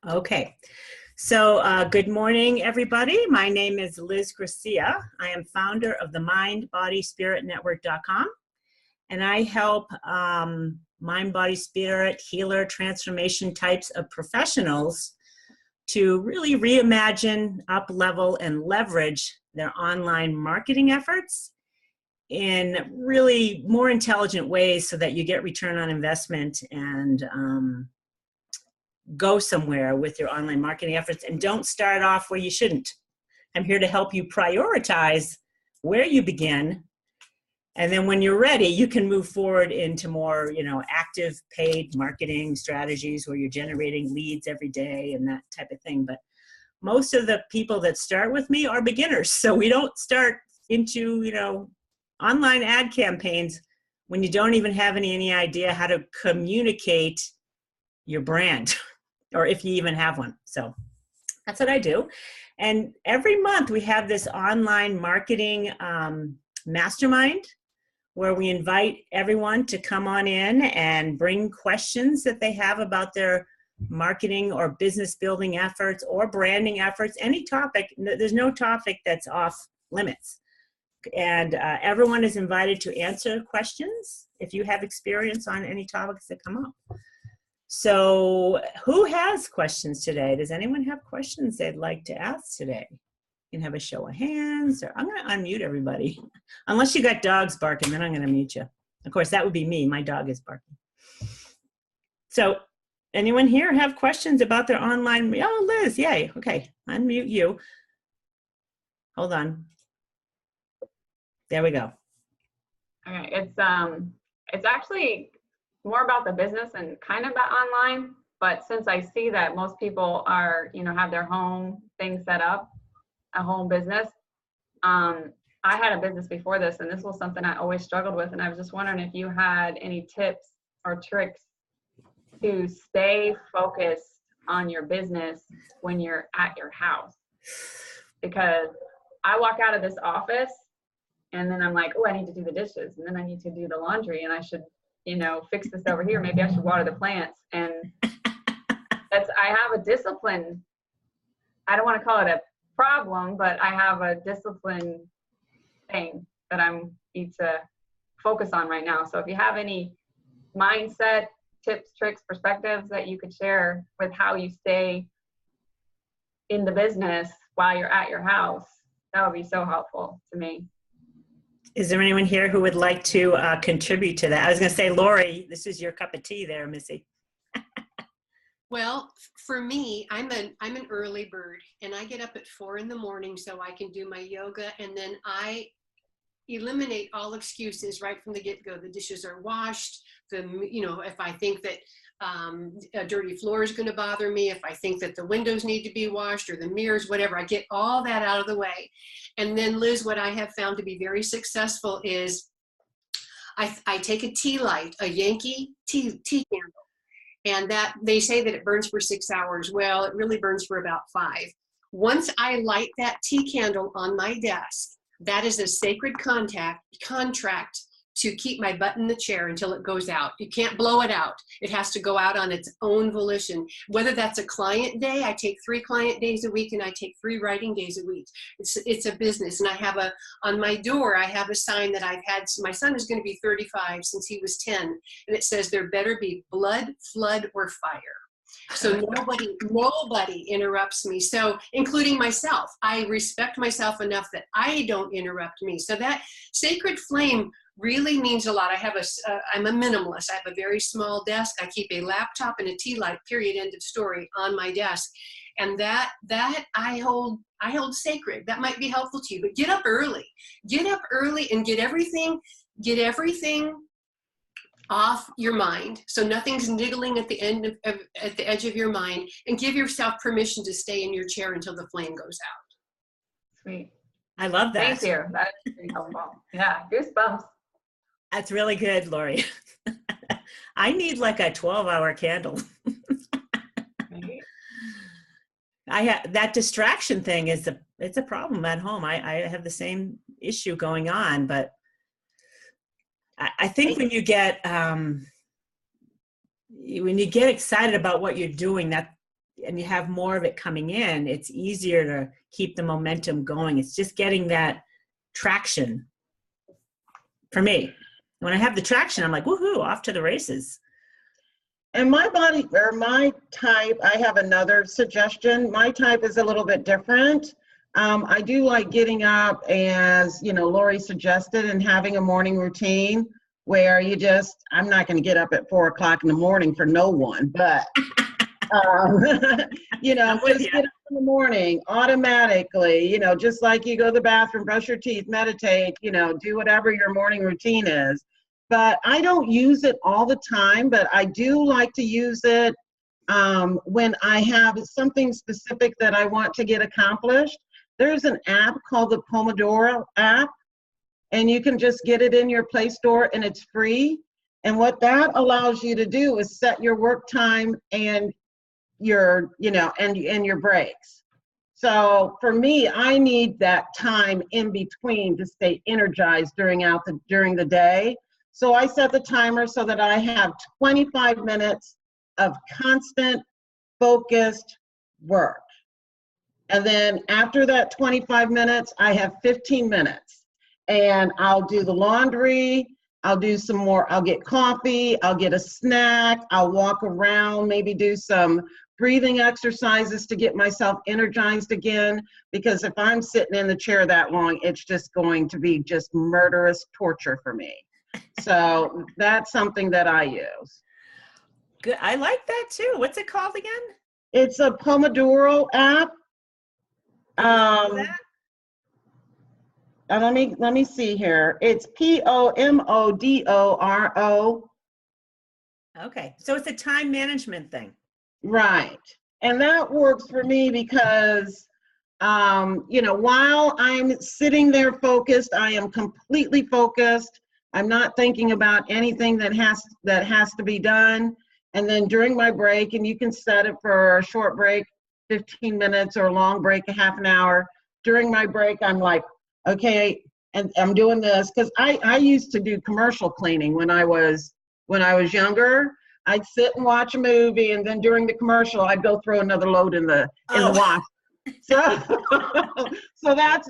Okay, so good morning, everybody. My name is Liz Gracia. I am founder of the mindbodyspiritnetwork.com, and I help mind, body, spirit, healer, transformation types of professionals to really reimagine, up-level, and leverage their online marketing efforts in really more intelligent ways so that you get return on investment and go somewhere with your online marketing efforts, and don't start off where you shouldn't. I'm here to help you prioritize where you begin, and then when you're ready, you can move forward into more, active paid marketing strategies where you're generating leads every day and that type of thing. But most of the people that start with me are beginners, so we don't start into, online ad campaigns when you don't even have any idea how to communicate your brand, or if you even have one. So that's what I do. And every month we have this online marketing mastermind where we invite everyone to come on in and bring questions that they have about their marketing or business building efforts or branding efforts, any topic. There's no topic that's off limits. And everyone is invited to answer questions if you have experience on any topics that come up. So who has questions today? Does anyone have questions they'd like to ask today? You can have a show of hands, or I'm going to unmute everybody. Unless you got dogs barking, then I'm going to mute you. Of course, that would be me. My dog is barking. So anyone here have questions about their online? Oh, Liz, yay. Okay, unmute you. Hold on. There we go. All right, it's actually more about the business and kind of about online, but since I see that most people are, have their home thing set up, a home business. I had a business before this, and this was something I always struggled with, and I was just wondering if you had any tips or tricks to stay focused on your business when you're at your house. Because I walk out of this office and then I'm like, oh, I need to do the dishes, and then I need to do the laundry, and I should fix this over here. Maybe I should water the plants. And I have a discipline. I don't want to call it a problem, but I have a discipline thing that I need to focus on right now. So if you have any mindset tips, tricks, perspectives that you could share with how you stay in the business while you're at your house, that would be so helpful to me. Is there anyone here who would like to contribute to that? I was going to say, Lori, this is your cup of tea there, Missy. Well, for me, I'm an early bird, and I get up at 4 a.m. so I can do my yoga, and then I eliminate all excuses right from the get-go. The dishes are washed. If I think that a dirty floor is going to bother me, if I think that the windows need to be washed or the mirrors, whatever, I get all that out of the way. And then, Liz, what I have found to be very successful is I take a tea light, a Yankee tea candle, and that they say that it burns for 6 hours. Well, it really burns for about 5. Once I light that tea candle on my desk, that is a sacred contract to keep my butt in the chair until it goes out. You can't blow it out. It has to go out on its own volition. Whether that's a client day, I take 3 client days a week, and I take 3 writing days a week. It's a business. And I have on my door, I have a sign that I've had. My son is going to be 35 since he was 10. And it says, there better be blood, flood, or fire. So nobody interrupts me. So including myself, I respect myself enough that I don't interrupt me. So that sacred flame really means a lot. I'm a minimalist. I have a very small desk. I keep a laptop and a tea light, period, end of story, on my desk. And that I hold sacred. That might be helpful to you, but get up early and get everything off your mind, so nothing's niggling at the at the edge of your mind, and give yourself permission to stay in your chair until the flame goes out. Sweet. I love that. Thank you. That is pretty helpful. Yeah, goosebumps. That's really good, Lori. I need like a 12-hour candle. Right. That distraction thing it's a problem at home. I have the same issue going on, but I think when you get excited about what you're doing, that and you have more of it coming in, it's easier to keep the momentum going. It's just getting that traction for me. When I have the traction, I'm like, woohoo, off to the races. And my body, or my type, I have another suggestion. My type is a little bit different. I do like getting up, as Lori suggested, and having a morning routine where I'm not going to get up at 4 o'clock in the morning for no one, but just get up in the morning automatically, just like you go to the bathroom, brush your teeth, meditate, do whatever your morning routine is. But I don't use it all the time, but I do like to use it when I have something specific that I want to get accomplished. There's an app called the Pomodoro app, and you can just get it in your Play Store, and it's free. And what that allows you to do is set your work time and your, and your breaks. So for me, I need that time in between to stay energized during the day. So I set the timer so that I have 25 minutes of constant, focused work. And then after that 25 minutes, I have 15 minutes. And I'll do the laundry, I'll do some more, I'll get coffee, I'll get a snack, I'll walk around, maybe do some breathing exercises to get myself energized again. Because if I'm sitting in the chair that long, it's just going to be just murderous torture for me. So that's something that I use. Good. I like that too. What's it called again? It's a Pomodoro app. And let me see here. It's Pomodoro. Okay, so it's a time management thing. Right. And that works for me because while I'm sitting there focused, I am completely focused. I'm not thinking about anything that has to be done. And then during my break, and you can set it for a short break, 15 minutes, or a long break, a half an hour. During my break, I'm like, okay, and I'm doing this, because I used to do commercial cleaning when I was younger. I'd sit and watch a movie, and then during the commercial, I'd go throw another load in the wash. So that's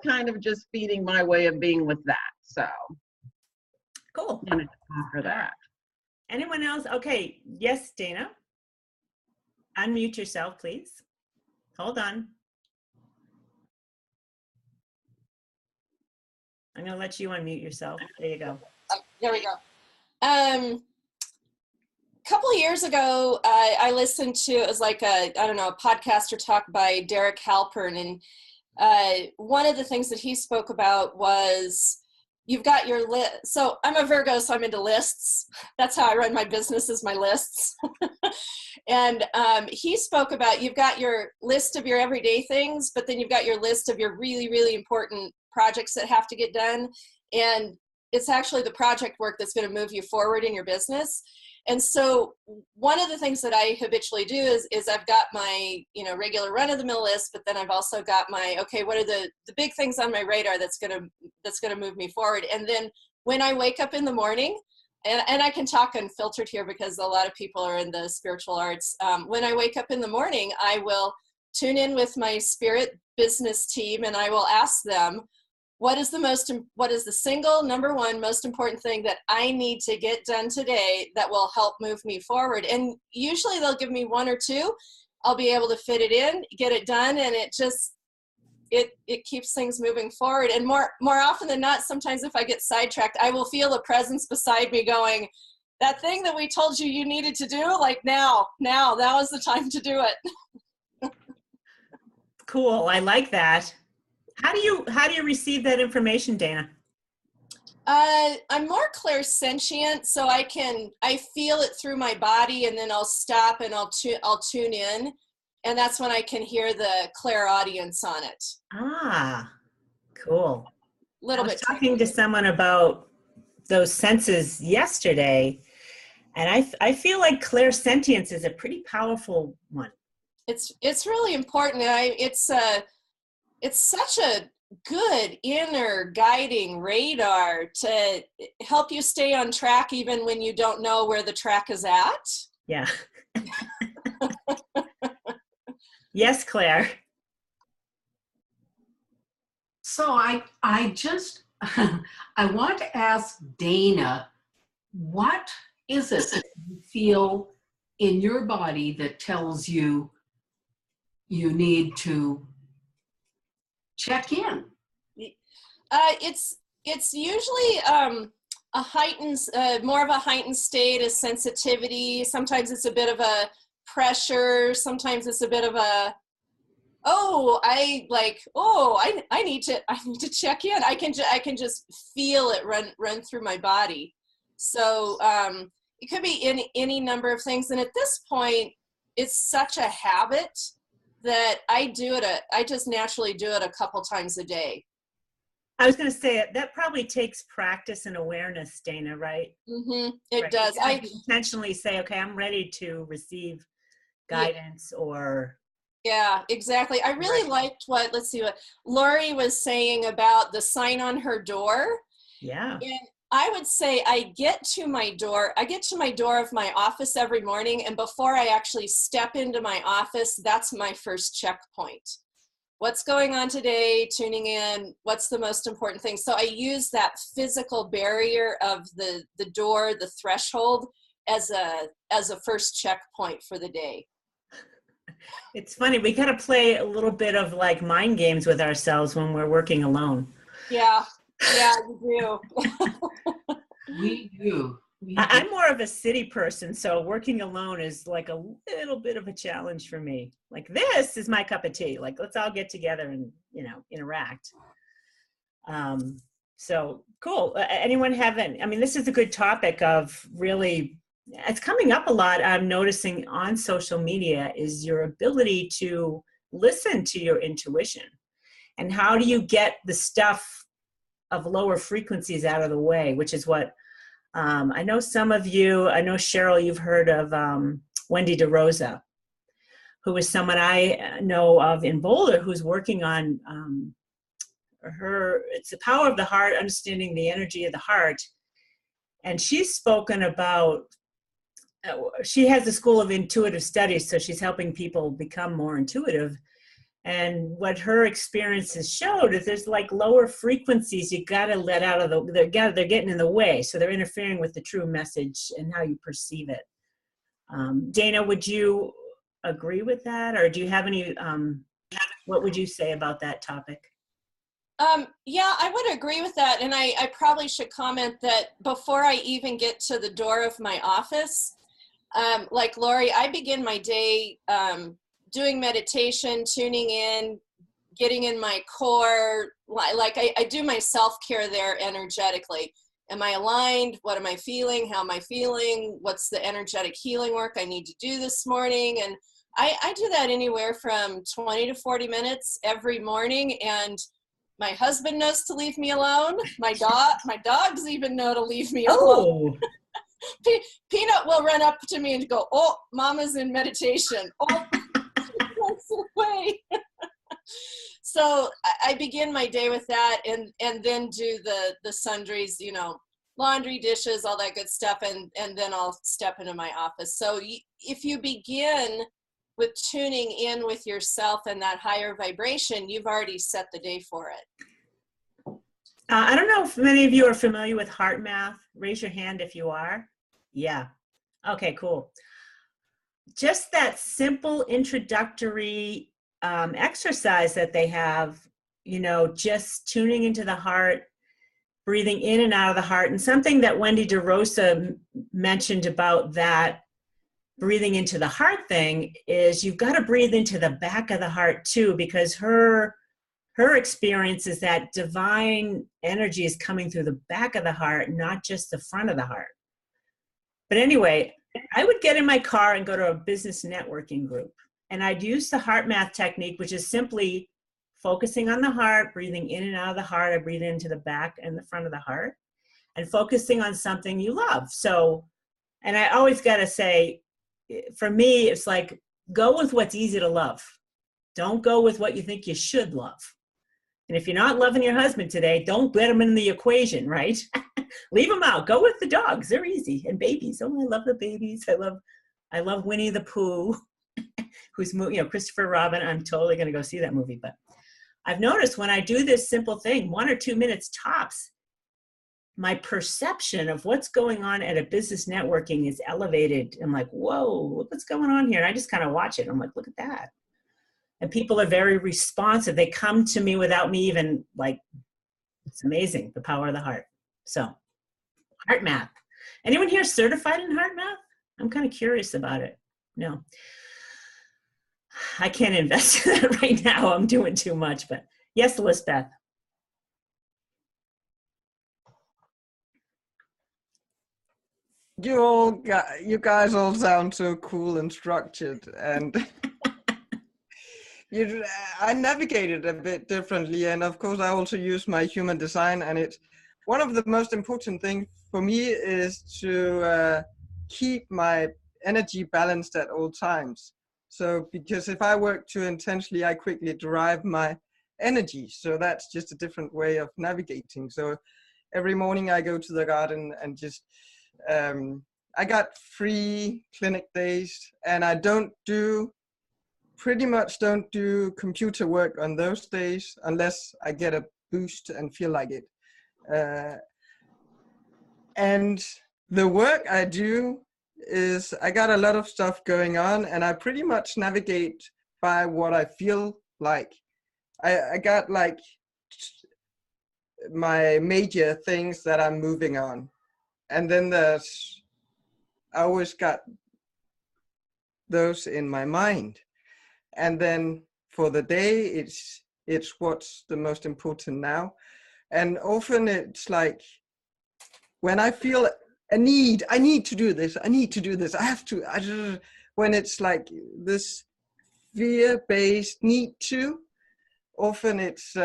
kind of just feeding my way of being with that. So cool. Wanted to offer that. Anyone else? Okay. Yes, Dana. Unmute yourself, please. Hold on. I'm going to let you unmute yourself. There you go. There we go. A couple of years ago, I listened to, it was like a podcast or talk by Derek Halpern. And one of the things that he spoke about was, you've got your list. So I'm a Virgo, so I'm into lists. That's how I run my business, is my lists. And he spoke about, you've got your list of your everyday things, but then you've got your list of your really, really important projects that have to get done. And it's actually the project work that's going to move you forward in your business. And so one of the things that I habitually do is I've got my, regular run-of-the-mill list, but then I've also got my, okay, what are the big things on my radar that's going to move me forward? And then when I wake up in the morning, and I can talk unfiltered here because a lot of people are in the spiritual arts. When I wake up in the morning, I will tune in with my spirit business team, and I will ask them, what is the single number one most important thing that I need to get done today that will help move me forward? And usually they'll give me one or two. I'll be able to fit it in, get it done, and it keeps things moving forward. And more often than not, sometimes if I get sidetracked, I will feel a presence beside me going, that thing that we told you needed to do, like now is the time to do it. Cool. I like that. How do you receive that information, Dana? I'm more clairsentient, so I feel it through my body, and then I'll stop and I'll tune in, and that's when I can hear the clairaudience on it. Ah, cool. I was talking to someone about those senses yesterday, and I feel like clairsentience is a pretty powerful one. It's really important. It's such a good inner guiding radar to help you stay on track even when you don't know where the track is at. Yeah. Yes, Claire. So I just, I want to ask Dana, what is it that you feel in your body that tells you you need to check in? It's usually a heightened, more of a heightened state of sensitivity. Sometimes it's a bit of a pressure. Sometimes it's a bit of a, I need to check in. I can just feel it run through my body. So it could be any number of things. And at this point, it's such a habit that I just naturally do it a couple times a day. I was going to say that probably takes practice and awareness, Dana, right? Mm-hmm. It Right. does. I intentionally say, okay, I'm ready to receive guidance or. Yeah, exactly. I really liked what Lori was saying about the sign on her door. Yeah. And I would say I get to my door of my office every morning, and before I actually step into my office, that's my first checkpoint. What's going on today, tuning in, what's the most important thing? So I use that physical barrier of the door, the threshold, as a first checkpoint for the day. It's funny, we got to play a little bit of like mind games with ourselves when we're working alone. Yeah, you do. We do. I'm more of a city person, so working alone is like a little bit of a challenge for me. Like, this is my cup of tea. Like, let's all get together and, interact. So cool. Anyone this is a good topic of really, it's coming up a lot. I'm noticing on social media is your ability to listen to your intuition. And how do you get the stuff of lower frequencies out of the way, which is what I know some of you, I know Cheryl, you've heard of Wendy DeRosa, who is someone I know of in Boulder who's working on it's the power of the heart, understanding the energy of the heart. And she's spoken about, she has a school of intuitive studies, so she's helping people become more intuitive. And what her experiences showed is there's like lower frequencies you got to let out of they're getting in the way. So they're interfering with the true message and how you perceive it. Dana, would you agree with that? Or do you have any, what would you say about that topic? Yeah, I would agree with that. And I probably should comment that before I even get to the door of my office, like Lori, I begin my day doing meditation, tuning in, getting in my core. Like I do my self-care there energetically. Am I aligned? What am I feeling? How am I feeling? What's the energetic healing work I need to do this morning? And I do that anywhere from 20 to 40 minutes every morning. And my husband knows to leave me alone. My dogs even know to leave me alone. Peanut will run up to me and go, "Oh, Mama's in meditation." Oh, away. So I begin my day with that, and then do the sundries, laundry, dishes, all that good stuff, and then I'll step into my office. So if you begin with tuning in with yourself and that higher vibration, you've already set the day for it. I don't know if many of you are familiar with heart math. Raise your hand if you are. Yeah. Okay, cool. Just that simple introductory exercise that they have, just tuning into the heart, breathing in and out of the heart. And something that Wendy DeRosa mentioned about that breathing into the heart thing is you've got to breathe into the back of the heart too, because her experience is that divine energy is coming through the back of the heart, not just the front of the heart. But anyway, I would get in my car and go to a business networking group. And I'd use the heart math technique, which is simply focusing on the heart, breathing in and out of the heart. I breathe into the back and the front of the heart, and focusing on something you love. So, and I always got to say, for me, it's like, go with what's easy to love. Don't go with what you think you should love. And if you're not loving your husband today, don't get him in the equation, right? Leave them out. Go with the dogs. They're easy. And babies. Oh, I love the babies. I love Winnie the Pooh. who's, Christopher Robin. I'm totally going to go see that movie. But I've noticed when I do this simple thing, 1 or 2 minutes tops, my perception of what's going on at a business networking is elevated. I'm like, whoa, look what's going on here. And I just kind of watch it. I'm like, look at that. And people are very responsive. They come to me without me even it's amazing, the power of the heart. So heart math. Anyone here certified in heart math? I'm kind of curious about it. No. I can't invest in that right now. I'm doing too much, but yes, Lisbeth. You guys all sound so cool and structured, and I navigate it a bit differently. And of course, I also use my human design, and it's one of the most important things for me is to keep my energy balanced at all times. So, because if I work too intensely, I quickly derive my energy. So that's just a different way of navigating. So every morning I go to the garden and just, I got 3 clinic days, and I pretty much don't do computer work on those days unless I get a boost and feel like it. And the work I do is I got a lot of stuff going on, and I pretty much navigate by what I feel like. I got like my major things that I'm moving on. And then I always got those in my mind. And then for the day, it's what's the most important now. And often it's like, when I feel I need to do this, I have to, when it's like this fear-based need to, often it's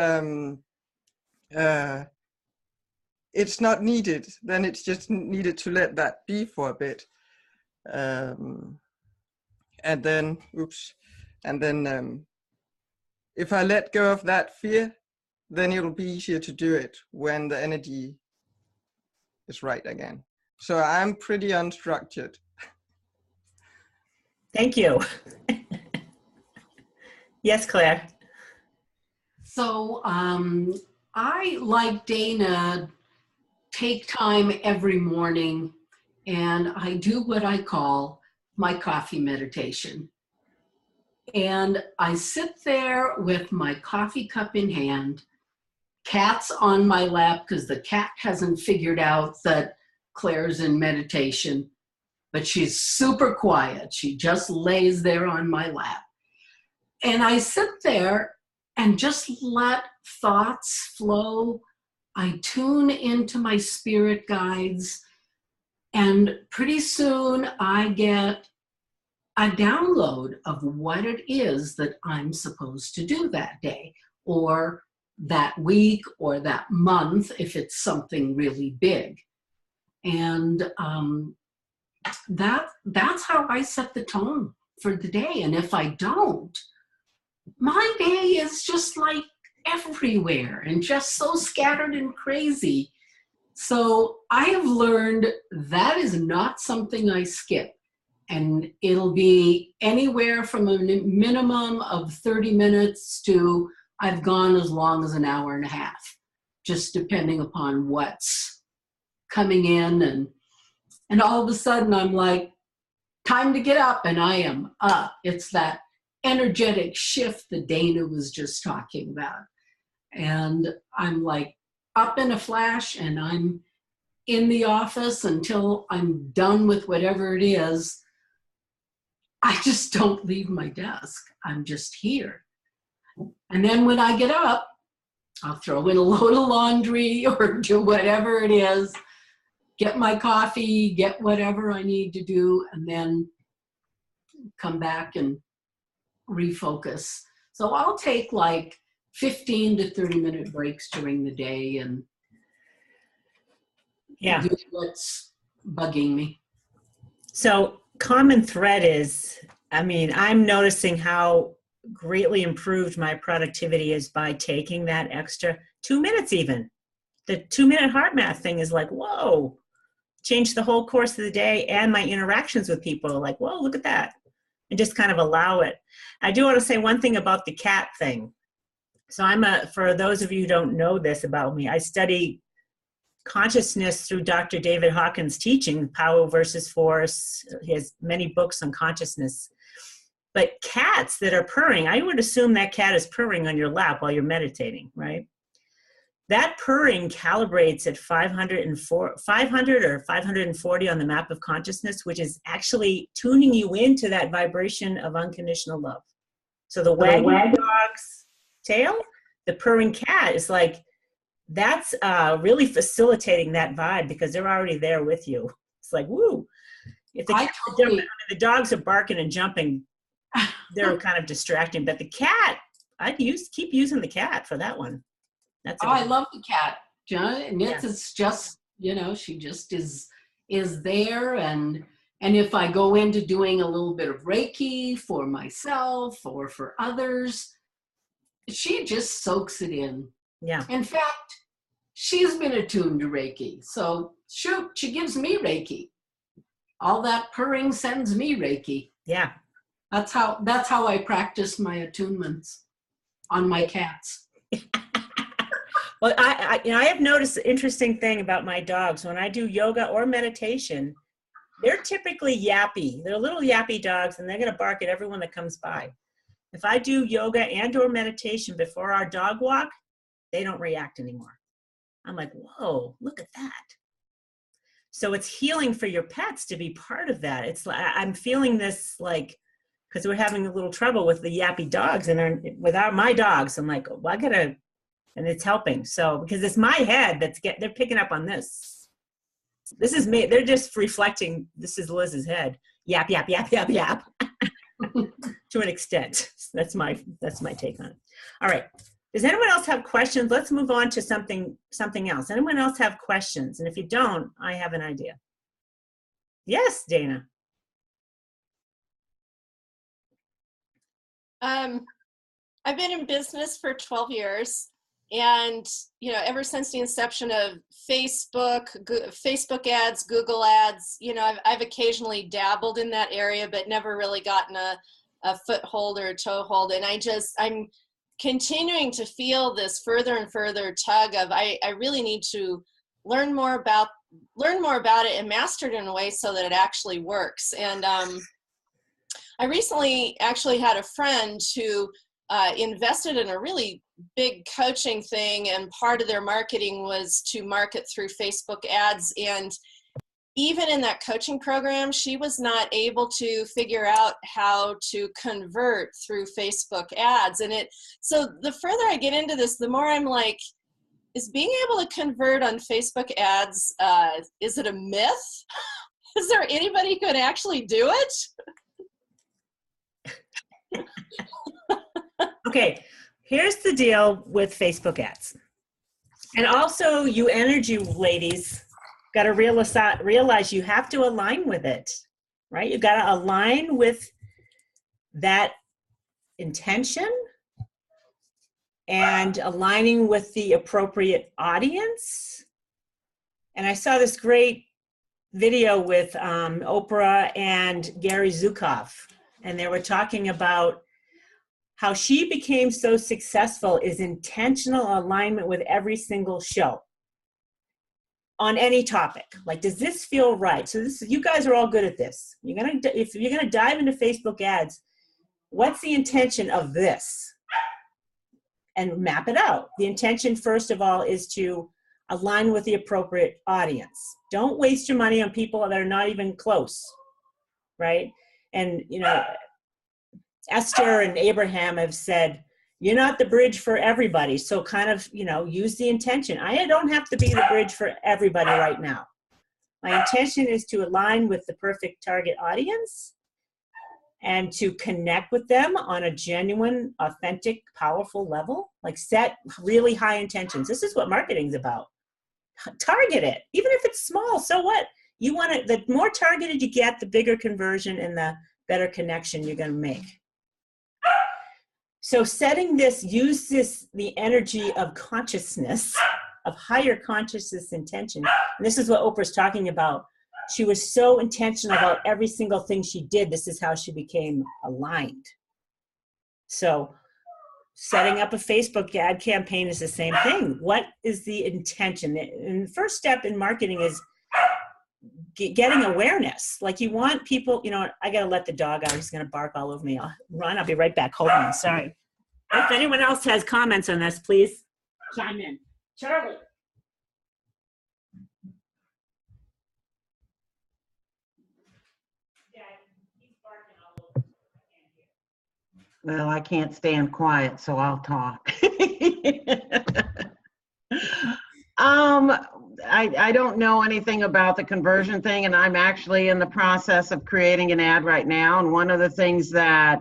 not needed. Then it's just needed to let that be for a bit. And then, if I let go of that fear, then it'll be easier to do it when the energy is right again. So I'm pretty unstructured. Thank you. Yes, Claire. So I, like Dana, take time every morning and I do what I call my coffee meditation. And I sit there with my coffee cup in hand, cat's on my lap because the cat hasn't figured out that Claire's in meditation, but she's super quiet. She just lays there on my lap. And I sit there and just let thoughts flow. I tune into my spirit guides, and pretty soon I get a download of what it is that I'm supposed to do that day, or that week, or that month, if it's something really big. And that's how I set the tone for the day. And if I don't, my day is just like everywhere and just so scattered and crazy. So I have learned that is not something I skip. And it'll be anywhere from a minimum of 30 minutes to I've gone as long as an hour and a half, just depending upon what's coming in. And all of a sudden I'm like, time to get up, and I am up. It's that energetic shift that Dana was just talking about. And I'm like up in a flash, and I'm in the office until I'm done with whatever it is. I just don't leave my desk. I'm just here. And then when I get up, I'll throw in a load of laundry or do whatever it is, get my coffee, get whatever I need to do, and then come back and refocus. So I'll take like 15 to 30 minute breaks during the day and do what's bugging me. So common thread is, I'm noticing how greatly improved my productivity is by taking that extra 2 minutes even. The 2-minute heart math thing is like, whoa, changed the whole course of the day, and my interactions with people are like, whoa, look at that. and just kind of allow it. I do want to say one thing about the cat thing. So for those of you who don't know this about me, I study consciousness through Dr. David Hawkins' teaching, Power versus Force. He has many books on consciousness. But cats that are purring, I would assume that cat is purring on your lap while you're meditating, right? That purring calibrates at 500 or 540 on the map of consciousness, which is actually tuning you into that vibration of unconditional love. So the wagging dog's tail, the purring cat is like, that's really facilitating that vibe because they're already there with you. It's like, woo. If the dogs are barking and jumping, they're kind of distracting. But the cat, keep using the cat for that one. I love the cat, and it's just, she just is there, and if I go into doing a little bit of Reiki for myself or for others, she just soaks it in. Yeah. In fact, she's been attuned to Reiki, so shoot, she gives me Reiki. All that purring sends me Reiki. Yeah. That's how I practice my attunements on my cats. Well, I have noticed an interesting thing about my dogs. When I do yoga or meditation, they're typically yappy. They're little yappy dogs, and they're going to bark at everyone that comes by. If I do yoga and or meditation before our dog walk, they don't react anymore. I'm like, whoa, look at that. So it's healing for your pets to be part of that. It's like, I'm feeling this because we're having a little trouble with the yappy dogs, and without my dogs, I'm like, well, and it's helping. So, because it's my head they're picking up on this. This is me. They're just reflecting. This is Liz's head. Yap, yap, yap, yap, yap. To an extent. That's my take on it. All right. Does anyone else have questions? Let's move on to something else. Anyone else have questions? And if you don't, I have an idea. Yes, Dana. I've been in business for 12 years. And, ever since the inception of Facebook ads, Google ads, I've occasionally dabbled in that area, but never really gotten a foothold or a toehold. And I'm continuing to feel this further and further tug of, I really need to learn more about it and master it in a way so that it actually works. And I recently actually had a friend who invested in a really big coaching thing, and part of their marketing was to market through Facebook ads. And even in that coaching program, she was not able to figure out how to convert through Facebook ads. And so the further I get into this, the more I'm like, is being able to convert on Facebook ads, is it a myth? Is there anybody who can actually do it? Okay, here's the deal with Facebook ads. And also, you energy ladies got to realize you have to align with it, right? You got to align with that intention and aligning with the appropriate audience. And I saw this great video with Oprah and Gary Zukav, and they were talking about how she became so successful is intentional alignment with every single show on any topic. Like, does this feel right? So you guys are all good at this. If you're gonna dive into Facebook ads, what's the intention of this? And map it out. The intention, first of all, is to align with the appropriate audience. Don't waste your money on people that are not even close, right? And Esther and Abraham have said, you're not the bridge for everybody. So kind of, use the intention. I don't have to be the bridge for everybody right now. My intention is to align with the perfect target audience and to connect with them on a genuine, authentic, powerful level. Like, set really high intentions. This is what marketing's about. Target it. Even if it's small, so what? You want it, the more targeted you get, the bigger conversion and the better connection you're going to make. So use the energy of consciousness, of higher consciousness intention. And this is what Oprah's talking about. she was so intentional about every single thing she did. This is how she became aligned. So setting up a Facebook ad campaign is the same thing. What is the intention? And the first step in marketing is getting awareness. Like, you want people, you know, I got to let the dog out. He's going to bark all over me. I'll run. I'll be right back. Hold on. Sorry. If anyone else has comments on this, please chime in. Charlie. Well, I can't stand quiet, so I'll talk. I don't know anything about the conversion thing, and I'm actually in the process of creating an ad right now. And one of the things that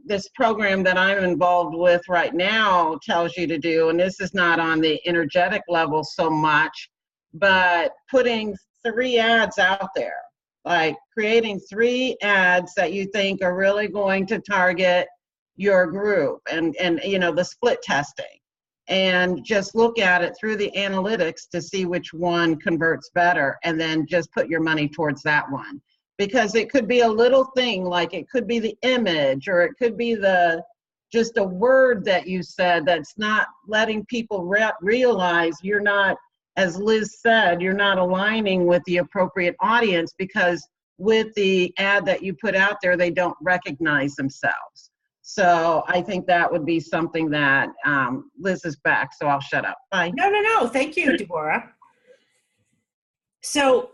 this program that I'm involved with right now tells you to do, and this is not on the energetic level so much, but putting 3 ads out there. Like creating 3 ads that you think are really going to target your group, and you know, the split testing, and just look at it through the analytics to see which one converts better, and then just put your money towards that one. Because it could be a little thing, like it could be the image, or it could be just a word that you said that's not letting people realize you're not, as Liz said, you're not aligning with the appropriate audience, because with the ad that you put out there, they don't recognize themselves. So I think that would be something that, Liz is back, so I'll shut up. Bye. No. Thank you, Deborah. So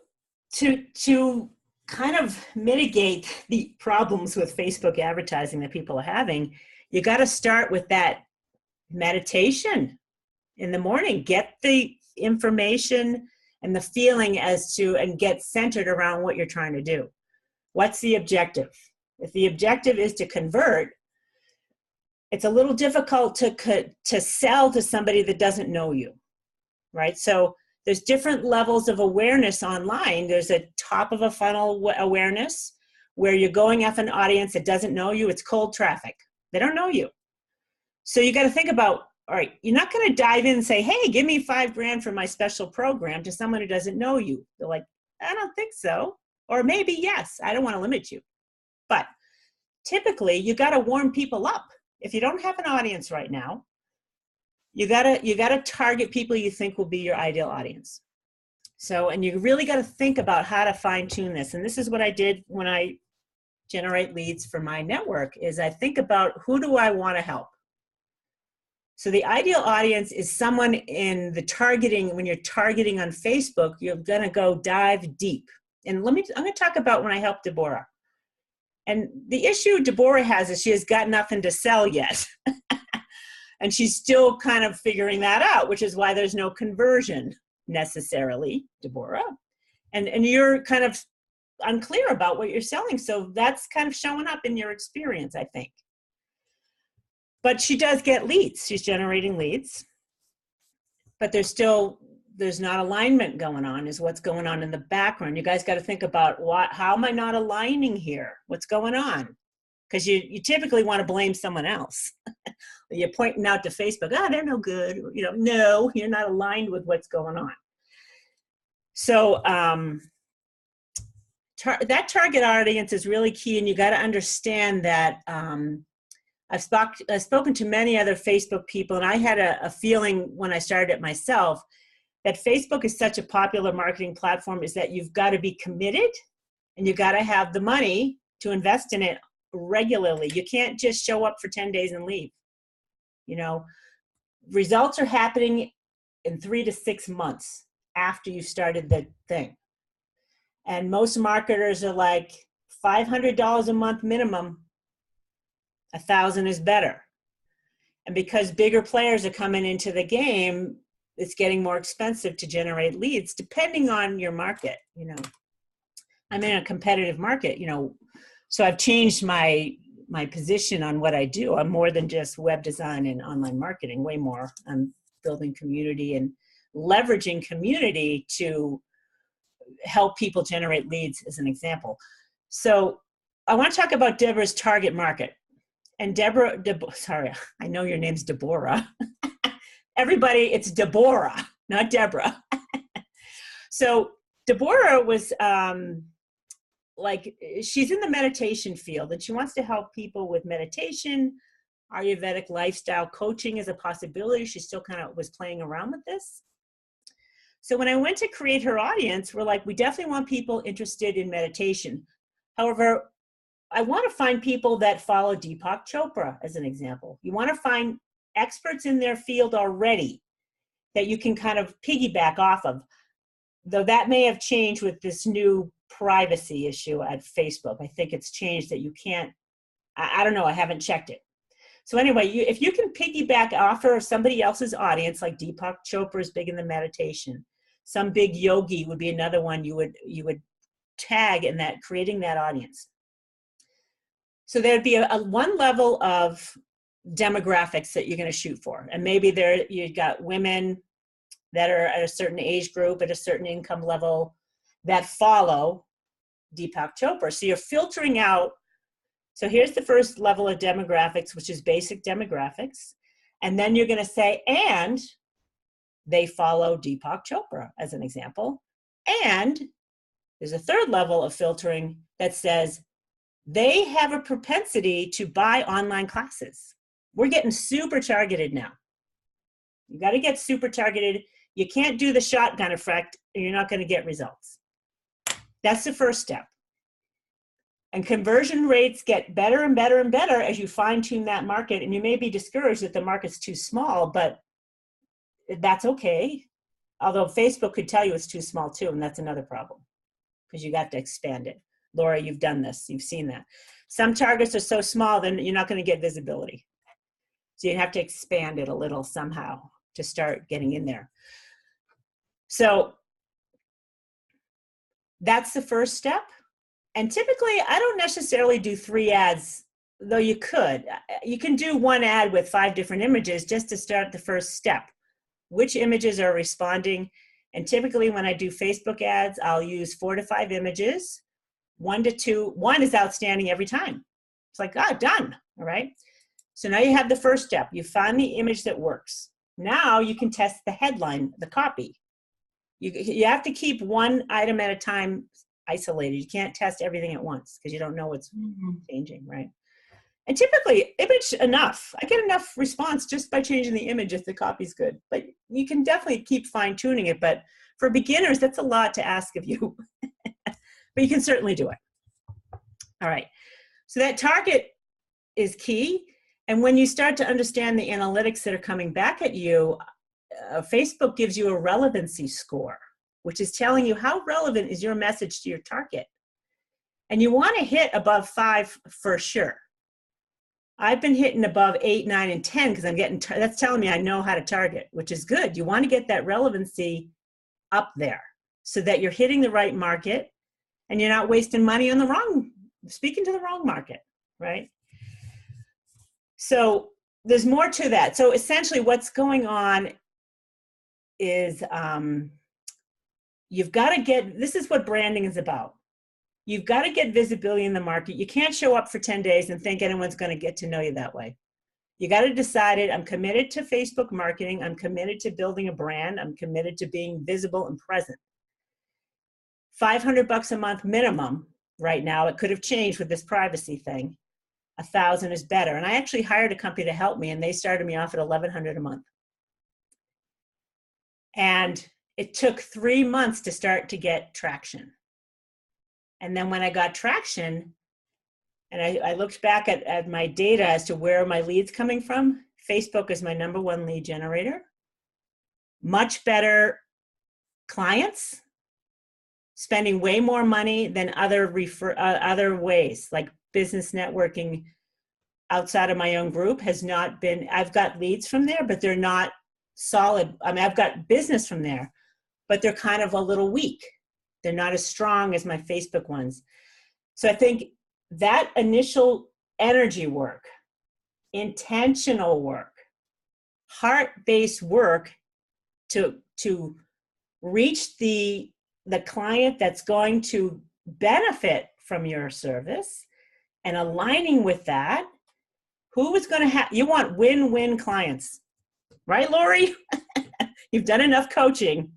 to kind of mitigate the problems with Facebook advertising that people are having, you got to start with that meditation in the morning. Get the information and the feeling and get centered around what you're trying to do. What's the objective? If the objective is to convert, it's a little difficult to sell to somebody that doesn't know you, right? So there's different levels of awareness online. There's a top of a funnel awareness where you're going after an audience that doesn't know you. It's cold traffic. They don't know you. So you got to think about, all right, you're not going to dive in and say, hey, give me $5,000 for my special program to someone who doesn't know you. They're like, I don't think so. Or maybe yes, I don't want to limit you. But typically you got to warm people up. If you don't have an audience right now, you gotta target people you think will be your ideal audience. So, and you really got to think about how to fine tune this. And this is what I did when I generate leads for my network, is I think about, who do I want to help? So the ideal audience is someone in the targeting. When you're targeting on Facebook, you're going to go dive deep. And I'm going to talk about when I helped Deborah. And the issue Deborah has is she has got nothing to sell yet. And she's still kind of figuring that out, which is why there's no conversion necessarily, Deborah. And you're kind of unclear about what you're selling. So that's kind of showing up in your experience, I think. But she does get leads. She's generating leads. But there's not alignment going on, is what's going on in the background. You guys got to think about, how am I not aligning here? What's going on? Because you typically want to blame someone else. You're pointing out to Facebook, they're no good. No, you're not aligned with what's going on. So that target audience is really key, and you got to understand that. I've spoken to many other Facebook people, and I had a feeling when I started it myself that Facebook is such a popular marketing platform, is that you've got to be committed and you got to have the money to invest in it regularly. You can't just show up for 10 days and leave. Results are happening in 3 to 6 months after you started the thing. And most marketers are like, $500 a month minimum, 1,000 is better. And because bigger players are coming into the game, it's getting more expensive to generate leads, depending on your market. I'm in a competitive market, so I've changed my position on what I do. I'm more than just web design and online marketing, way more. I'm building community and leveraging community to help people generate leads, as an example. So I want to talk about Deborah's target market. And sorry, I know your name's Deborah. Everybody, it's Deborah, not Deborah. So Deborah was she's in the meditation field, and she wants to help people with meditation. Ayurvedic lifestyle coaching is a possibility. She still kind of was playing around with this. So when I went to create her audience, we're like, we definitely want people interested in meditation. However, I want to find people that follow Deepak Chopra, as an example. You want to find experts in their field already that you can kind of piggyback off of, though that may have changed with this new privacy issue at Facebook. I think it's changed that you can't, I don't know, I haven't checked it. So anyway, if you can piggyback off of somebody else's audience, like Deepak Chopra is big in the meditation, some big yogi would be another one you would tag in that, creating that audience. So there'd be a one level of demographics that you're going to shoot for. And maybe you've got women that are at a certain age group, at a certain income level, that follow Deepak Chopra. So you're filtering out. So here's the first level of demographics, which is basic demographics. And then you're going to say, and they follow Deepak Chopra, as an example. And there's a third level of filtering that says they have a propensity to buy online classes. We're getting super targeted now. You got to get super targeted. You can't do the shotgun effect, or you're not going to get results. That's the first step. And conversion rates get better and better and better as you fine tune that market. And you may be discouraged that the market's too small, but that's okay. Although Facebook could tell you it's too small too, and that's another problem because you got to expand it. Laura, you've done this. You've seen that. Some targets are so small, then you're not going to get visibility. So you have to expand it a little somehow to start getting in there. So that's the first step. And typically, I don't necessarily do 3 ads, though you could. You can do 1 ad with 5 different images just to start the first step. Which images are responding? And typically, when I do Facebook ads, I'll use 4 to 5 images, 1 to 2. 1 is outstanding every time. It's like, done, all right? So now you have the first step. You find the image that works. Now you can test the headline, the copy. You have to keep 1 item at a time isolated. You can't test everything at once because you don't know what's changing, right? And typically, image enough. I get enough response just by changing the image if the copy's good. But you can definitely keep fine-tuning it. But for beginners, that's a lot to ask of you. But you can certainly do it. All right. So that target is key. And when you start to understand the analytics that are coming back at you, Facebook gives you a relevancy score, which is telling you how relevant is your message to your target. And you want to hit above 5 for sure. I've been hitting above 8, 9, and 10 because I'm getting, that's telling me I know how to target, which is good. You want to get that relevancy up there so that you're hitting the right market and you're not wasting money on speaking to the wrong market, right? So there's more to that. So essentially what's going on is you've got to this is what branding is about. You've got to get visibility in the market. You can't show up for 10 days and think anyone's going to get to know you that way. You got to decide I'm committed to Facebook marketing. I'm committed to building a brand. I'm committed to being visible and present. $500 a month minimum right now. It could have changed with this privacy thing. 1,000 is better. And I actually hired a company to help me, and they started me off at $1,100 a month. And it took 3 months to start to get traction. And then when I got traction, and I looked back at my data as to where my leads coming from, Facebook is my #1 lead generator. Much better clients, spending way more money than other ways, like business networking outside of my own group has not been, I've got leads from there, but they're not solid. I mean, I've got business from there, but they're kind of a little weak. They're not as strong as my Facebook ones. So I think that initial energy work, intentional work, heart-based work to reach the client that's going to benefit from your service and aligning with that, who is going to you want win-win clients, right, Lori? You've done enough coaching.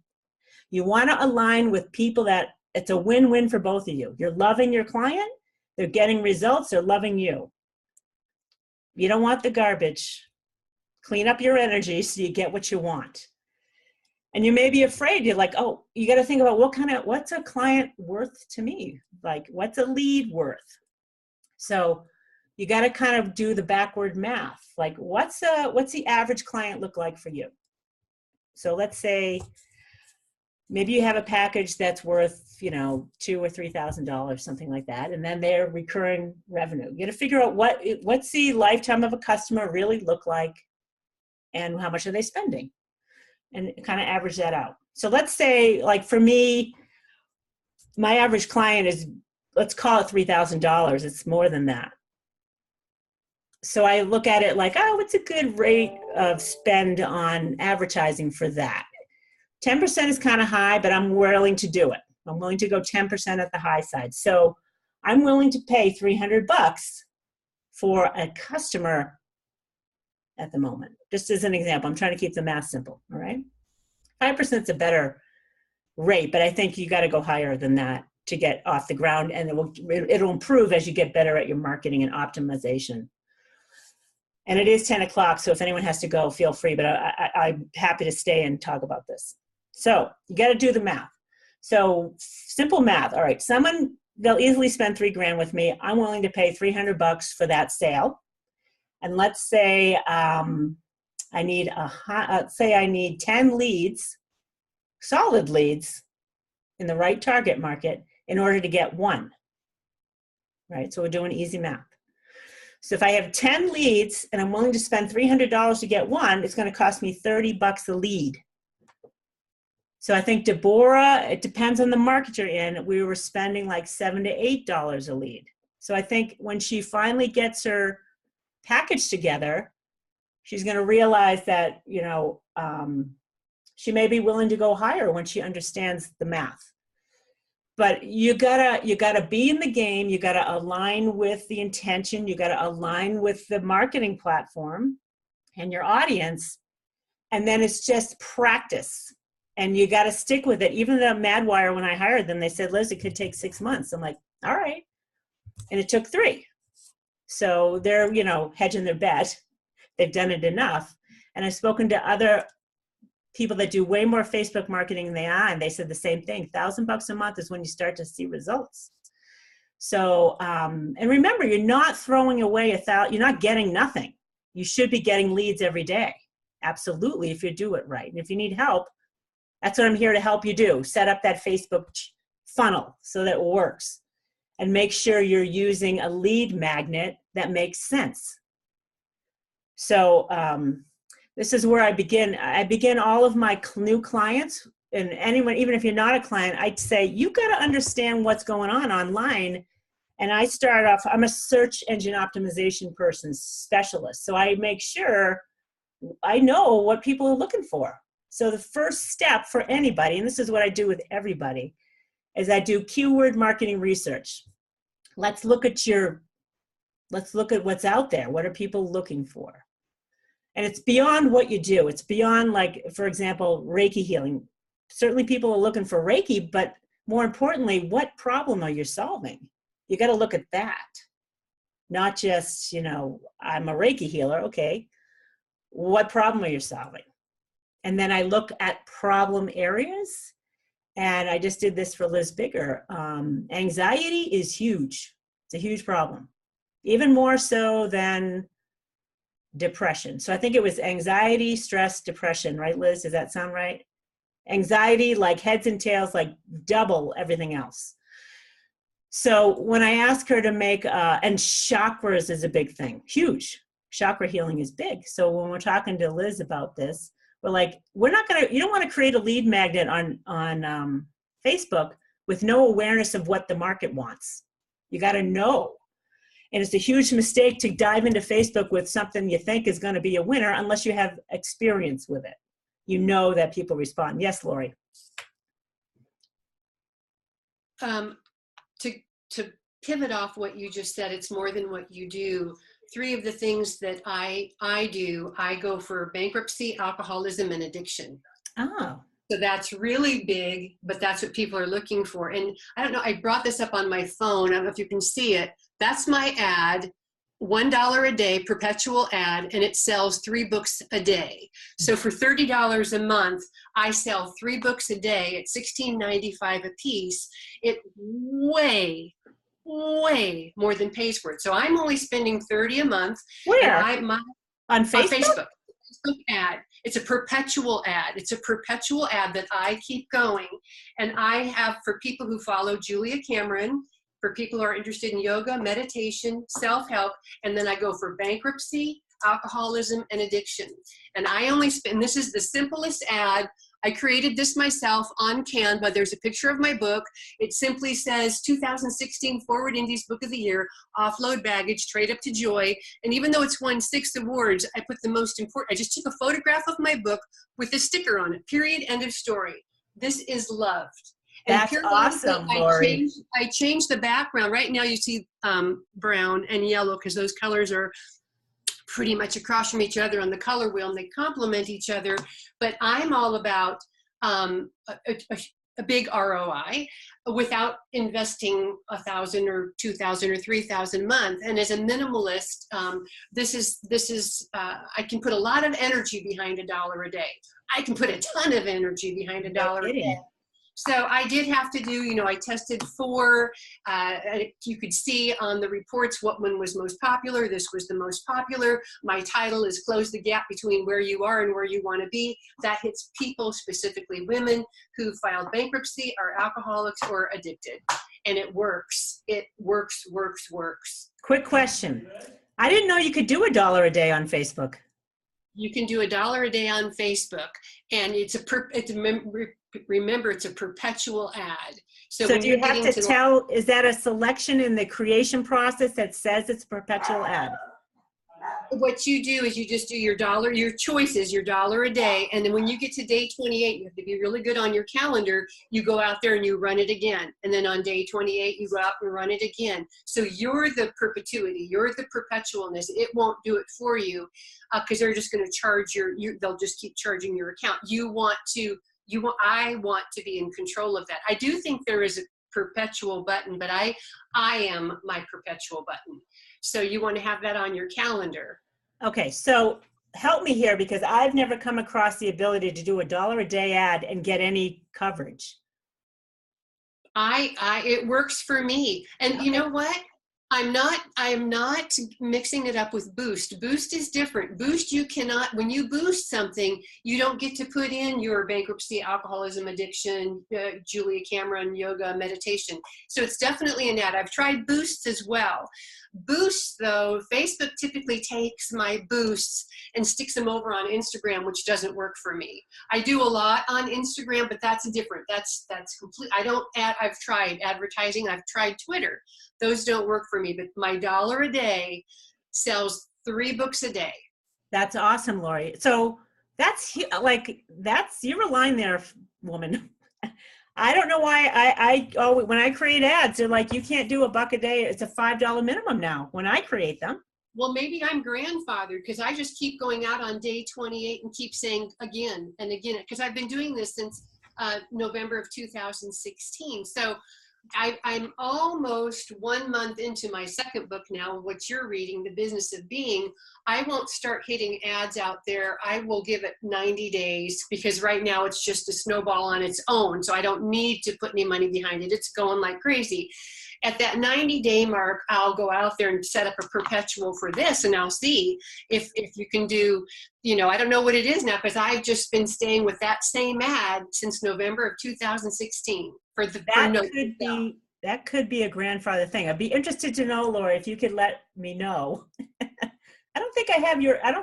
You want to align with people that it's a win-win for both of you. You're loving your client, they're getting results, they're loving you. You don't want the garbage. Clean up your energy so you get what you want. And you may be afraid. You're like, oh, you got to think about what's a client worth to me? Like, what's a lead worth? So you got to kind of do the backward math. Like, what's the average client look like for you? So let's say maybe you have a package that's worth, $2,000 or $3,000, something like that. And then they're recurring revenue. You got to figure out what's the lifetime of a customer really look like and how much are they spending, and kind of average that out. So let's say, like for me, my average client is, let's call it $3,000. It's more than that. So I look at it like, oh, what's a good rate of spend on advertising for that? 10% is kind of high, but I'm willing to do it. I'm willing to go 10% at the high side. So I'm willing to pay $300 for a customer at the moment. Just as an example, I'm trying to keep the math simple, all right? 5% is a better rate, but I think you got to go higher than that to get off the ground, and it'll improve as you get better at your marketing and optimization. And it is 10 o'clock, so if anyone has to go, feel free, but I'm happy to stay and talk about this. So you got to do the math. So simple math. All right, they'll easily spend $3,000 with me. I'm willing to pay $300 for that sale. And let's say I need 10 leads, solid leads in the right target market in order to get one, right? So we're doing easy math. So if I have 10 leads and I'm willing to spend $300 to get one, it's going to cost me $30 a lead. So I think Deborah, it depends on the market you're in, we were spending like $7 to $8 a lead. So I think when she finally gets her package together, she's going to realize that, she may be willing to go higher when she understands the math. But you gotta be in the game. You gotta align with the intention. You gotta align with the marketing platform and your audience. And then it's just practice. And you gotta stick with it. Even the Madwire, when I hired them, they said, Liz, it could take 6 months. I'm like, all right. And it took 3. So they're, hedging their bet. They've done it enough. And I've spoken to other people that do way more Facebook marketing than they are, and they said the same thing. $1,000 a month is when you start to see results. So, and remember, you're not throwing away you're not getting nothing. You should be getting leads every day. Absolutely, if you do it right. And if you need help, that's what I'm here to help you do. Set up that Facebook funnel so that it works. And make sure you're using a lead magnet that makes sense. So, this is where I begin. I begin all of my new clients, and anyone, even if you're not a client, I'd say, you got to understand what's going on online. And I start off, I'm a search engine optimization person, specialist. So I make sure I know what people are looking for. So the first step for anybody, and this is what I do with everybody, is I do keyword marketing research. Let's look at what's out there. What are people looking for? And it's beyond what you do. It's beyond, like, for example, Reiki healing. Certainly people are looking for Reiki, but more importantly, what problem are you solving? You got to look at that. Not just, I'm a Reiki healer. Okay. What problem are you solving? And then I look at problem areas. And I just did this for Liz Bigger. Anxiety is huge. It's a huge problem. Even more so than depression. So I think it was anxiety, stress, depression, right, Liz? Does that sound right? Anxiety, like heads and tails, like double everything else. So when I asked her to make, and chakras is a big thing, huge. Chakra healing is big. So when we're talking to Liz about this, we're like, you don't want to create a lead magnet on Facebook with no awareness of what the market wants. You got to know. And it's a huge mistake to dive into Facebook with something you think is going to be a winner unless you have experience with it. You know that people respond. Yes, Lori. To pivot off what you just said, it's more than what you do. 3 of the things that I do, I go for bankruptcy, alcoholism, and addiction. Oh. So that's really big, but that's what people are looking for. And I don't know, I brought this up on my phone. I don't know if you can see it. That's my ad, $1 a day, perpetual ad, and it sells 3 books a day. So for $30 a month, I sell 3 books a day at $16.95 a piece. It way more than pays for it. So I'm only spending $30 a month. Where? On Facebook? On Facebook. Facebook ad. It's a perpetual ad. It's a perpetual ad that I keep going. And I have, for people who follow Julia Cameron, for people who are interested in yoga, meditation, self-help, and then I go for bankruptcy, alcoholism, and addiction. And I only spend, this is the simplest ad. I created this myself on Canva. There's a picture of my book. It simply says 2016 Forward Indies Book of the Year, Offload Baggage, Trade Up to Joy. And even though it's won 6 awards, I put the most important, I just took a photograph of my book with a sticker on it, period, end of story. This is loved. And That's awesome, Lori. I changed the background. Right now you see brown and yellow because those colors are pretty much across from each other on the color wheel and they complement each other. But I'm all about a big ROI without investing $1,000 or $2,000 or $3,000 a month. And as a minimalist, this is I can put a lot of energy behind $1 a day. I can put a ton of energy behind $1 a day. So I did have to do, I tested 4, you could see on the reports what one was most popular. This was the most popular. My title is Close the Gap Between Where You Are and Where You Want to Be. That hits people, specifically women, who filed bankruptcy, are alcoholics or addicted. And it works. It works. Quick question. I didn't know you could do $1 a day on Facebook. You can do $1 a day on Facebook, and remember, it's a perpetual ad. So do you have to tell, is that a selection in the creation process that says it's a perpetual ad? What you do is you just do your choices, your $1 a day. And then when you get to day 28, you have to be really good on your calendar. You go out there and you run it again. And then on day 28, you go out and run it again. So you're the perpetuity, you're the perpetualness. It won't do it for you because they're just going to charge they'll just keep charging your account. I want to be in control of that. I do think there is a perpetual button, but I am my perpetual button. So you want to have that on your calendar. Okay, so help me here because I've never come across the ability to do $1 a day ad and get any coverage. It works for me. And okay. You know what? I am not mixing it up with Boost. Boost is different. Boost, when you boost something, you don't get to put in your bankruptcy, alcoholism, addiction, Julia Cameron, yoga, meditation. So it's definitely an ad. I've tried Boosts as well. Boosts, though, Facebook typically takes my boosts and sticks them over on Instagram, which doesn't work for me. I do a lot on Instagram, but that's different. That's complete. I've tried advertising. I've tried Twitter. Those don't work for me, but my $1 a day sells 3 books a day. That's awesome, Lori. So that's you're a line there, woman. I don't know why when I create ads, they're like, you can't do $1 a day. It's a $5 minimum now when I create them. Well, maybe I'm grandfathered because I just keep going out on day 28 and keep saying again and again, because I've been doing this since November of 2016. So I'm almost 1 month into my second book now, what you're reading, The Business of Being. I won't start hitting ads out there. I will give it 90 days because right now it's just a snowball on its own. So I don't need to put any money behind it. It's going like crazy. At that 90-day mark, I'll go out there and set up a perpetual for this, and I'll see if you can do, I don't know what it is now because I've just been staying with that same ad since November of 2016. That could be a grandfather thing. I'd be interested to know, Lori, if you could let me know. I don't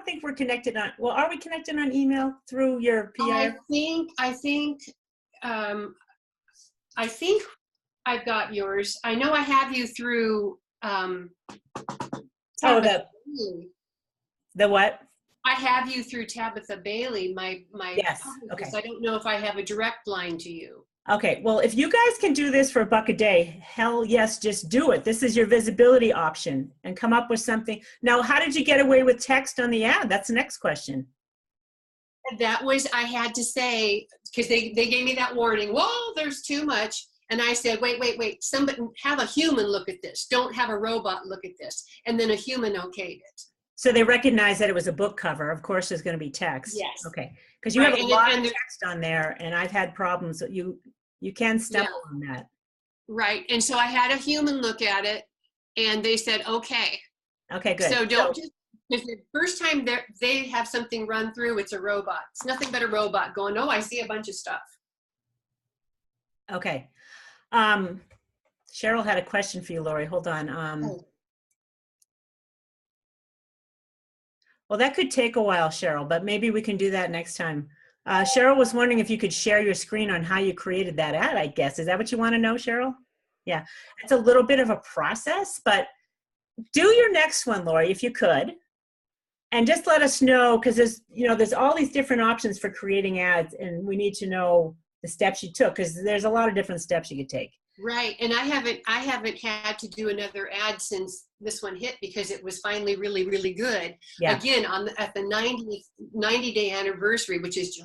think we're connected on, well, are we connected on email through your PR? I think I've got yours. I know I have you through, the what? I have you through Tabitha Bailey, my yes. Okay. I don't know if I have a direct line to you. Okay, well, if you guys can do this for $1 a day, hell yes, just do it. This is your visibility option and come up with something. Now, how did you get away with text on the ad? That's the next question. that was, I had to say, because they gave me that warning, whoa, there's too much. And I said, wait, somebody have a human look at this. Don't have a robot look at this. And then a human okayed it. So they recognized that it was a book cover. Of course, there's going to be text. Yes. Okay. Because you Right, have a lot of text on there, and I've had problems. You can stumble on that. Right. And so I had a human look at it, and they said, okay. Okay, good. So don't just, because the first time they have something run through, it's a robot. It's nothing but a robot going, oh, I see a bunch of stuff. Okay. Cheryl had a question for you, Lori. Hold on. Well, that could take a while, Cheryl, but maybe we can do that next time. Cheryl was wondering if you could share your screen on how you created that ad, I guess. Is that what you want to know, Cheryl? Yeah. It's a little bit of a process, but do your next one, Lori, if you could. And just let us know, because there's all these different options for creating ads, and we need to know the steps you took, because there's a lot of different steps you could take. Right. And I haven't had to do another ad since this one hit, because it was finally really, really good. Yeah. Again, at the 90-day anniversary, which is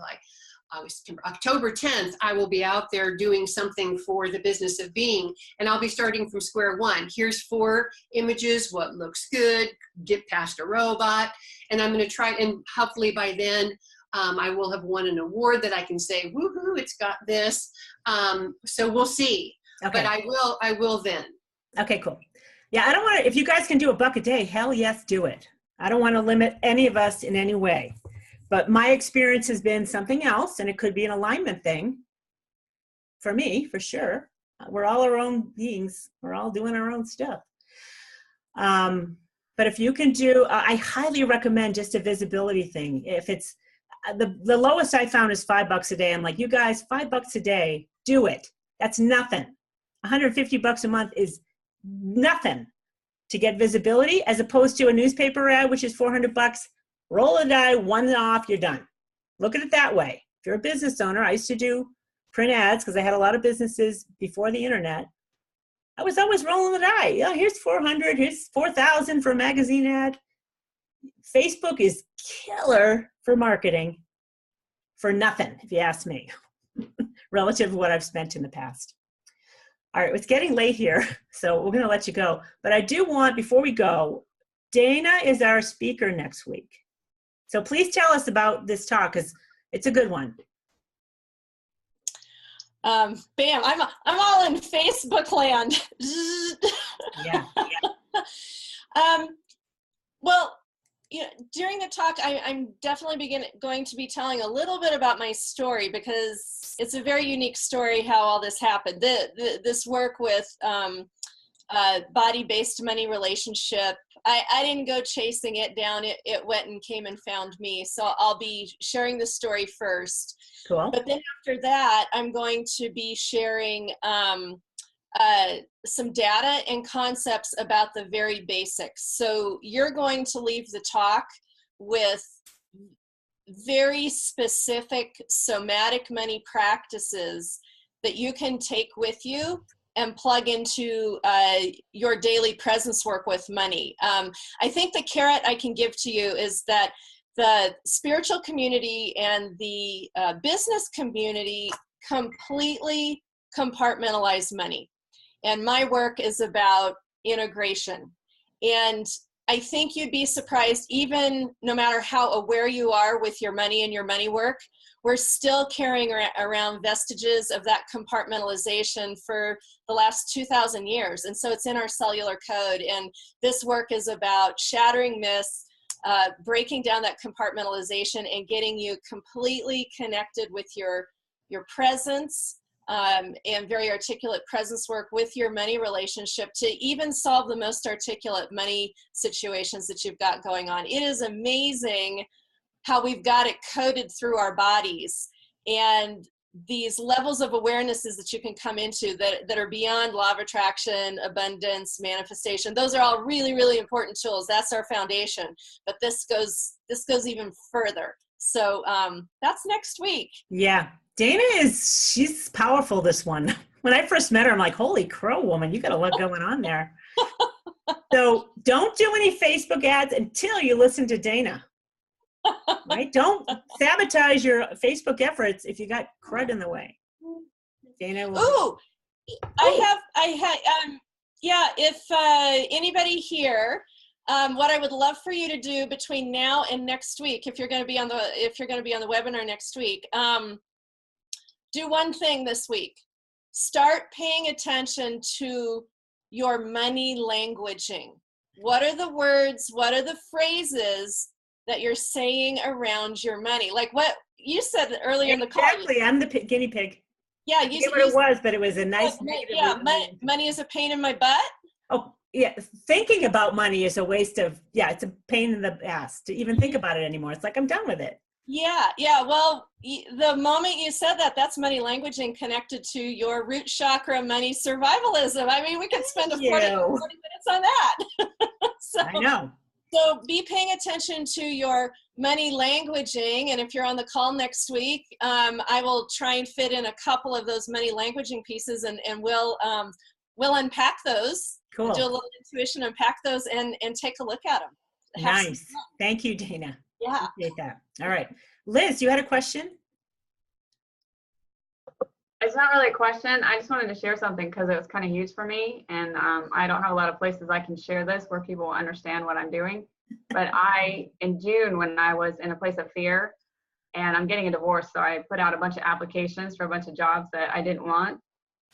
October 10th, I will be out there doing something for the business of being, and I'll be starting from square one. Here's 4 images, what looks good, get past a robot, and I'm going to try, and hopefully by then I will have won an award that I can say, woohoo, it's got this. So we'll see. Okay. But I will then. Okay, cool. Yeah, I don't want to, if you guys can do $1 a day, hell yes, do it. I don't want to limit any of us in any way. But my experience has been something else, and it could be an alignment thing for me, for sure. We're all our own beings. We're all doing our own stuff. But if you can do, I highly recommend just a visibility thing. If it's, the lowest I found is $5 a day. I'm like, you guys, $5 a day, do it. That's nothing. $150 a month is nothing to get visibility, as opposed to a newspaper ad, which is $400. Roll a die, one off, you're done. Look at it that way. If you're a business owner, I used to do print ads because I had a lot of businesses before the internet. I was always rolling the die. Yeah, here's 400, here's 4,000 for a magazine ad. Facebook is killer for marketing for nothing, if you ask me, relative to what I've spent in the past. All right, it's getting late here, so we're going to let you go. But I do want, before we go, Dana is our speaker next week. So please tell us about this talk, because it's a good one. Bam, I'm all in Facebook land. Yeah. Well, during the talk, I'm definitely going to be telling a little bit about my story, because it's a very unique story how all this happened. This work with body-based money relationship, I didn't go chasing it down. It went and came and found me. So I'll be sharing the story first. Cool. But then after that, I'm going to be sharing some data and concepts about the very basics. So you're going to leave the talk with very specific somatic money practices that you can take with you and plug into your daily presence work with money. I think the carrot I can give to you is that the spiritual community and the business community completely compartmentalize money. And my work is about integration. And I think you'd be surprised, even no matter how aware you are with your money and your money work, we're still carrying around vestiges of that compartmentalization for the last 2,000 years. And so it's in our cellular code. And this work is about shattering myths, breaking down that compartmentalization, and getting you completely connected with your presence, and very articulate presence work with your money relationship to even solve the most articulate money situations that you've got going on. It is amazing how we've got it coded through our bodies, and these levels of awarenesses that you can come into that are beyond law of attraction, abundance, manifestation. Those are all really, really important tools. That's our foundation, but this goes even further. So that's next week. Yeah. Dana she's powerful, this one. When I first met her, I'm like, holy crow, woman, you got a lot going on there. So don't do any Facebook ads until you listen to Dana. Right? Don't sabotage your Facebook efforts if you got crud in the way. Dana will. Ooh, yeah, if anybody here, what I would love for you to do between now and next week, if you're going to be on the webinar next week, do one thing this week. Start paying attention to your money languaging. What are the words, what are the phrases that you're saying around your money? Like what you said earlier in the call. Exactly, I'm the guinea pig. Yeah, you what it was, but it was a nice negative. Yeah, money is a pain in my butt. Oh, yeah. Thinking about money is a waste of, it's a pain in the ass to even think about it anymore. It's like, I'm done with it. Yeah. Well, the moment you said that, that's money languaging connected to your root chakra money survivalism. I mean, we could spend 40 minutes on that. I know. So be paying attention to your money languaging. And if you're on the call next week, I will try and fit in a couple of those money languaging pieces and we'll unpack those. Cool. We'll do a little intuition, unpack those and take a look at them. Nice. Thank you, Dana. Yeah. Appreciate that. All right. Liz, you had a question? It's not really a question. I just wanted to share something because it was kind of huge for me. And I don't have a lot of places I can share this where people will understand what I'm doing. But in June, when I was in a place of fear and I'm getting a divorce, so I put out a bunch of applications for a bunch of jobs that I didn't want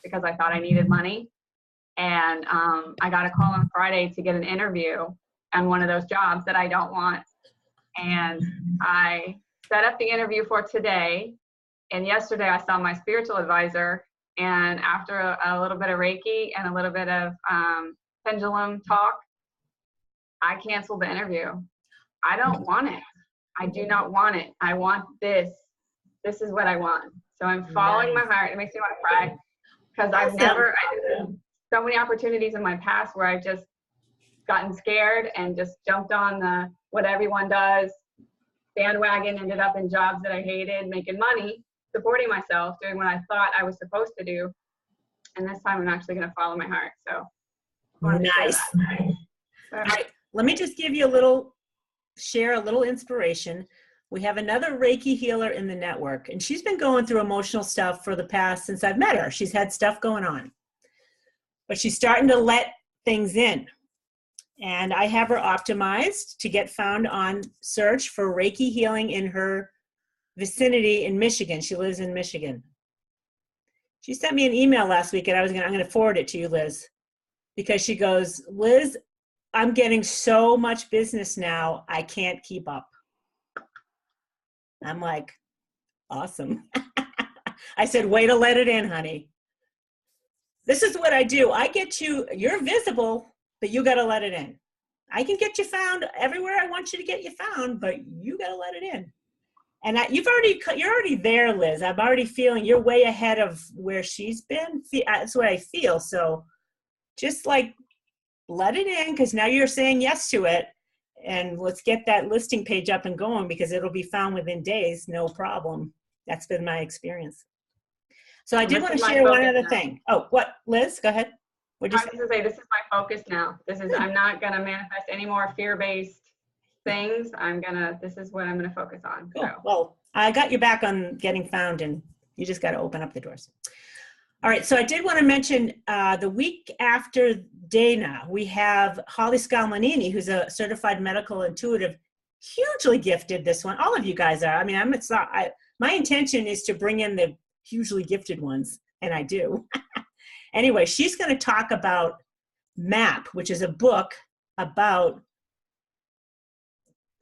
because I thought I needed money. And I got a call on Friday to get an interview on one of those jobs that I don't want. And I set up the interview for today. And yesterday I saw my spiritual advisor, and after a little bit of Reiki and a little bit of pendulum talk, I canceled the interview. I don't want it. I do not want it. I want this. This is what I want. So I'm following my heart. It makes me want to cry because I did so many opportunities in my past where I've just gotten scared and just jumped on what everyone does, bandwagon, ended up in jobs that I hated, making money, supporting myself, doing what I thought I was supposed to do. And this time I'm actually going to follow my heart. So nice. All right. Let me just give you share a little inspiration. We have another Reiki healer in the network, and she's been going through emotional stuff for the past, since I've met her. She's had stuff going on, but she's starting to let things in. And I have her optimized to get found on search for Reiki healing in her vicinity in Michigan. She lives in Michigan. She sent me an email last week, and I'm going to forward it to you, Liz, because she goes, Liz, I'm getting so much business now, I can't keep up. I'm like, awesome. I said, way to let it in, honey. This is what I do. I get you're visible, but you got to let it in. I can get you found everywhere I want you to get you found, but you got to let it in. And you're already there, Liz. I'm already feeling you're way ahead of where she's been. That's what I feel. So just like let it in, because now you're saying yes to it. And let's get that listing page up and going, because it'll be found within days, no problem. That's been my experience. So I did want to share one other thing. Oh, what, Liz? Go ahead. What'd you say? I was going to say, this is my focus now. I'm not going to manifest any more fear-based things. This is what I'm going to focus on. Cool. So. Well, I got you back on getting found, and you just got to open up the doors. All right, so I did want to mention the week after Dana, we have Holly Scalmanini, who's a certified medical intuitive, hugely gifted. This one, all of you guys are. I mean, my intention is to bring in the hugely gifted ones, and I do. Anyway, she's going to talk about MAP, which is a book about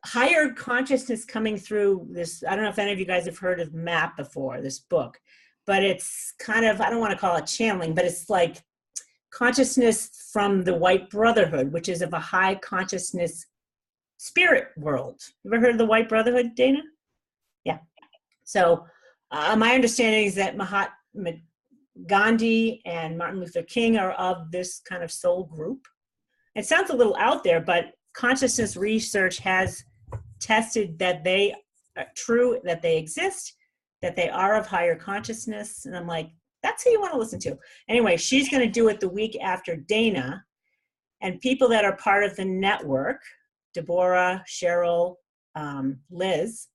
higher consciousness coming through this. I don't know if any of you guys have heard of MAP before, this book. But it's kind of, I don't want to call it channeling, but it's like consciousness from the White Brotherhood, which is of a high consciousness spirit world. You ever heard of the White Brotherhood, Dana? Yeah. So my understanding is that Mahatma Gandhi and Martin Luther King are of this kind of soul group. It sounds a little out there, but consciousness research has tested that they are true, that they exist, that they are of higher consciousness. And I'm like, that's who you want to listen to. Anyway, she's going to do it the week after Dana. And people that are part of the network, Deborah, Cheryl, Liz.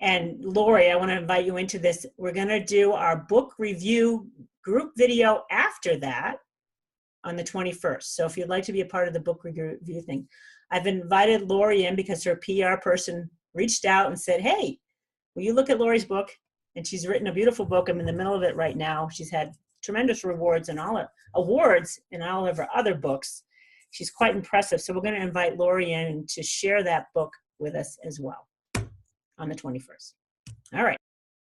And Lori, I want to invite you into this. We're going to do our book review group video after that on the 21st. So if you'd like to be a part of the book review thing, I've invited Lori in because her PR person reached out and said, hey, will you look at Lori's book? And she's written a beautiful book. I'm in the middle of it right now. She's had tremendous awards in all of her other books. She's quite impressive. So we're going to invite Lori in to share that book with us as well on the 21st. All right.